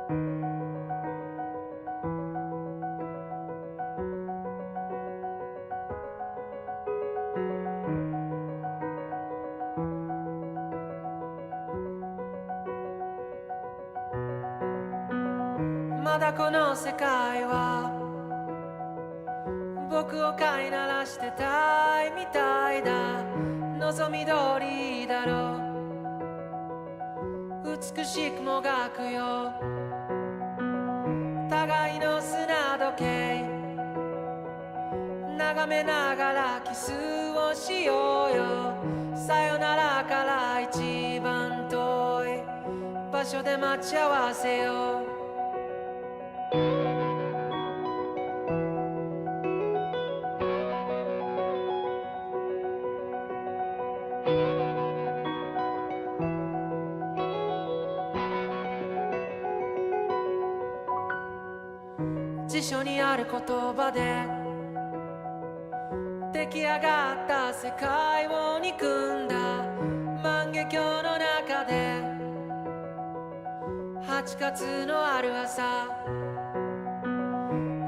まだこの世界は僕を飼いならしてたいみたいだ。望み通りだろう、美しくもがくよ互いの砂時計、眺めながらキスをしようよ。さよならから一番遠い場所で待ち合わせよう。辞書にある言葉で出来上がった世界を憎んだ万華鏡の中で8月のある朝、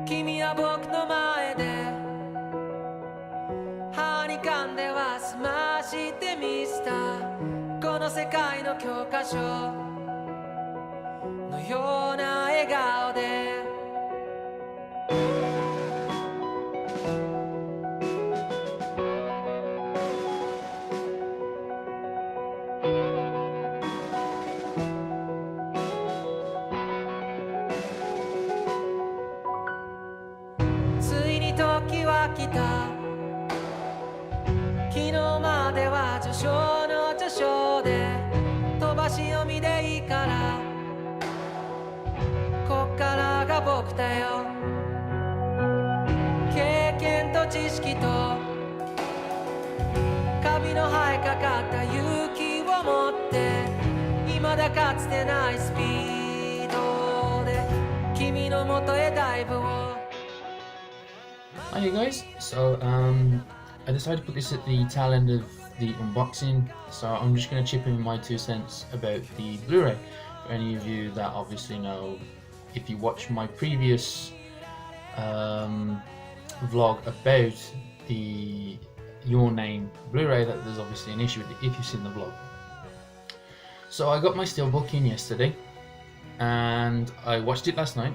君は僕の前で歯に噛んでは済ましてみせたこの世界の教科書のような笑顔で。ついに時は来た、昨日までは序章の序章で飛ばし読みでいいからこっからが僕だよ。経験と知識とカビの生えかかった勇気を持って未だかつてないスピードで君のもとへダイブを。Hi you guys, so I decided to put this at the tail end of the unboxing, so I'm just going to chip in my 2 cents about the Blu-ray. For any of you that obviously know, if you watch my previous vlog about the Your Name Blu-ray, that there's obviously an issue with it if you've seen the vlog. So I got my Steelbook in yesterday and I watched it last night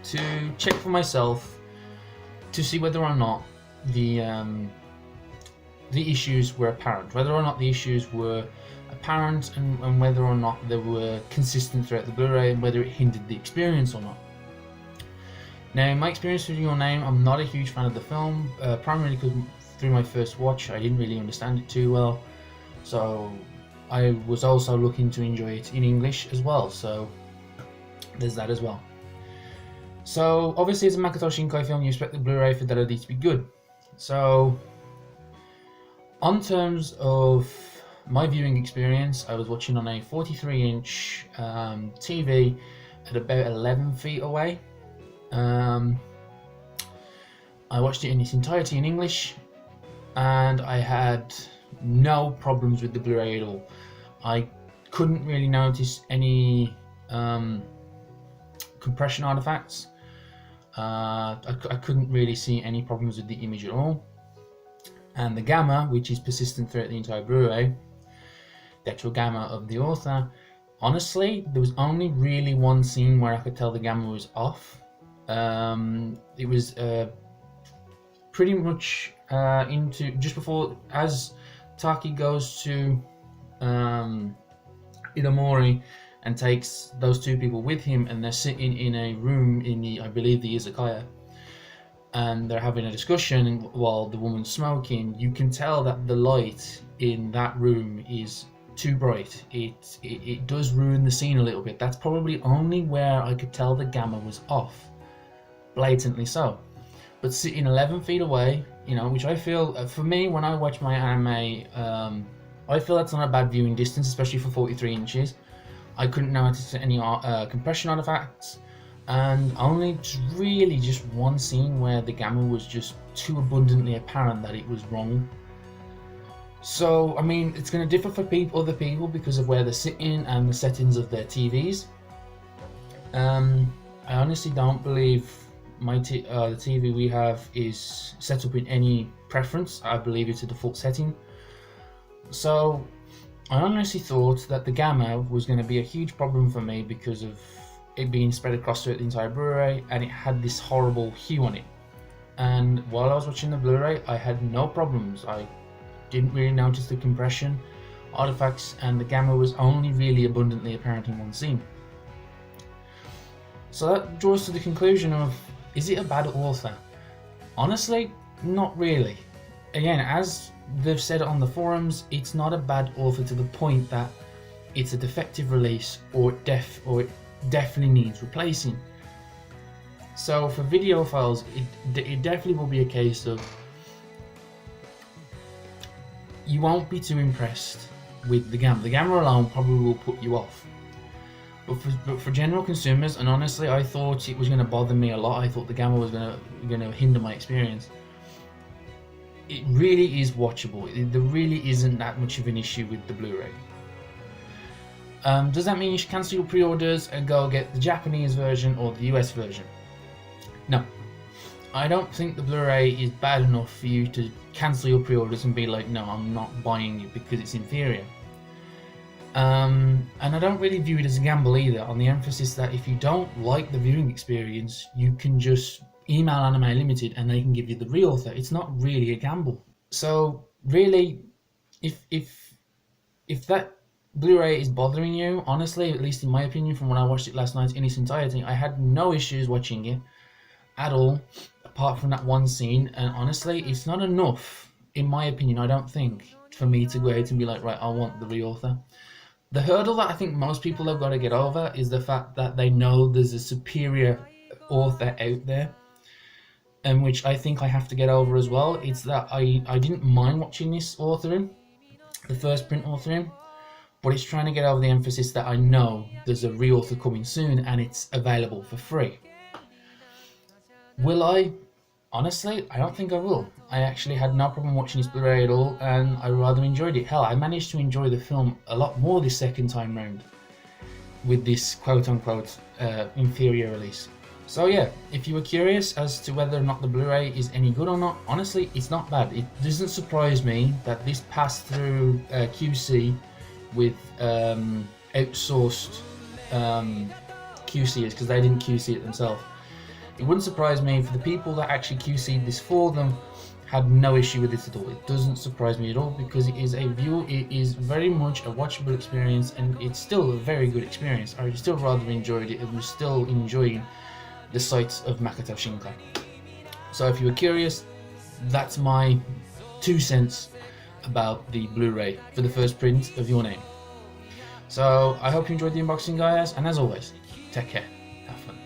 to check for myself to see whether or not the issues were apparent, whether or not the issues were apparent and whether or not they were consistent throughout the Blu-ray and whether it hindered the experience or not. Now, in my experience with Your Name, I'm not a huge fan of the film, primarily because through my first watch I didn't really understand it too well, so I was also looking to enjoy it in English as well, so there's that as well. So obviously as a Makoto Shinkai film you expect the Blu-ray fidelity to be good. So on terms of my viewing experience, I was watching on a 43-inch TV at about 11 feet away. I watched it in its entirety in English and I had no problems with the Blu-ray at all. I couldn't really notice any compression artifacts. I couldn't really see any problems with the image at all. And the gamma, which is persistent throughout the entire Blu-ray, the actual gamma of the author, honestly, there was only really one scene where I could tell the gamma was off. It was pretty much into just before, as Taki goes to Idomori and takes those 2 people with him, and they're sitting in a room in the, I believe, the izakaya, and they're having a discussion while the woman's smoking. You can tell that the light in that room is too bright. It does ruin the scene a little bit. That's probably only where I could tell the gamma was off, blatantly so. But sitting 11 feet away, you know, which I feel, for me, when I watch my anime, I feel that's not a bad viewing distance, especially for 43 inches. I couldn't notice any compression artifacts, and only really just one scene where the gamma was just too abundantly apparent that it was wrong. So, I mean, it's going to differ for other people because of where they're sitting and the settings of their TVs. I honestly don't believe the TV we have is set up in any preference. I believe it's a default setting. So I honestly thought that the gamma was going to be a huge problem for me because of it being spread across the entire Blu-ray, and it had this horrible hue on it. And while I was watching the Blu-ray, I had no problems. I didn't really notice the compression artifacts, and the gamma was only really abundantly apparent in one scene. So that draws to the conclusion of, is it a bad author? Honestly, not really. Again, as they've said on the forums, it's not a bad author to the point that it's a defective release or it definitely needs replacing. So for videophiles, it definitely will be a case of you won't be too impressed with the gamma. The gamma alone probably will put you off. But for general consumers, and honestly, I thought it was going to bother me a lot. I thought the gamma was going to hinder my experience. It really is watchable. There really isn't that much of an issue with the Blu-ray. Does that mean you should cancel your pre-orders and go get the Japanese version or the US version? No. I don't think the Blu-ray is bad enough for you to cancel your pre-orders and be like, no, I'm not buying it because it's inferior. And I don't really view it as a gamble either, on the emphasis that if you don't like the viewing experience, you can just email Anime Limited and they can give you the re-author. It's not really a gamble. So really, if that Blu-ray is bothering you, honestly, at least in my opinion, from when I watched it last night in its entirety, I had no issues watching it at all, apart from that one scene. And honestly, it's not enough, in my opinion, I don't think, for me to go out and be like, right, I want the re-author. The hurdle that I think most people have got to get over is the fact that they know there's a superior author out there, and which I think I have to get over as well. It's that I didn't mind watching this authoring, the first print authoring, but it's trying to get over the emphasis that I know there's a re-author coming soon and it's available for free. Will I? Honestly, I don't think I will. I actually had no problem watching this Blu-ray at all, and I rather enjoyed it. Hell, I managed to enjoy the film a lot more this second time round with this quote-unquote inferior release. So yeah, if you were curious as to whether or not the Blu-ray is any good or not, honestly, it's not bad. It doesn't surprise me that this passed through QC with outsourced QCers, because they didn't QC it themselves. It wouldn't surprise me if the people that actually QC'd this for them had no issue with this at all. It doesn't surprise me at all, because it is it is very much a watchable experience, and it's still a very good experience. I still rather enjoyed it and was still enjoying the sights of Makoto Shinkai. So if you were curious, that's my 2 cents about the Blu-ray for the first print of Your Name. So I hope you enjoyed the unboxing, guys, and as always, take care, have fun.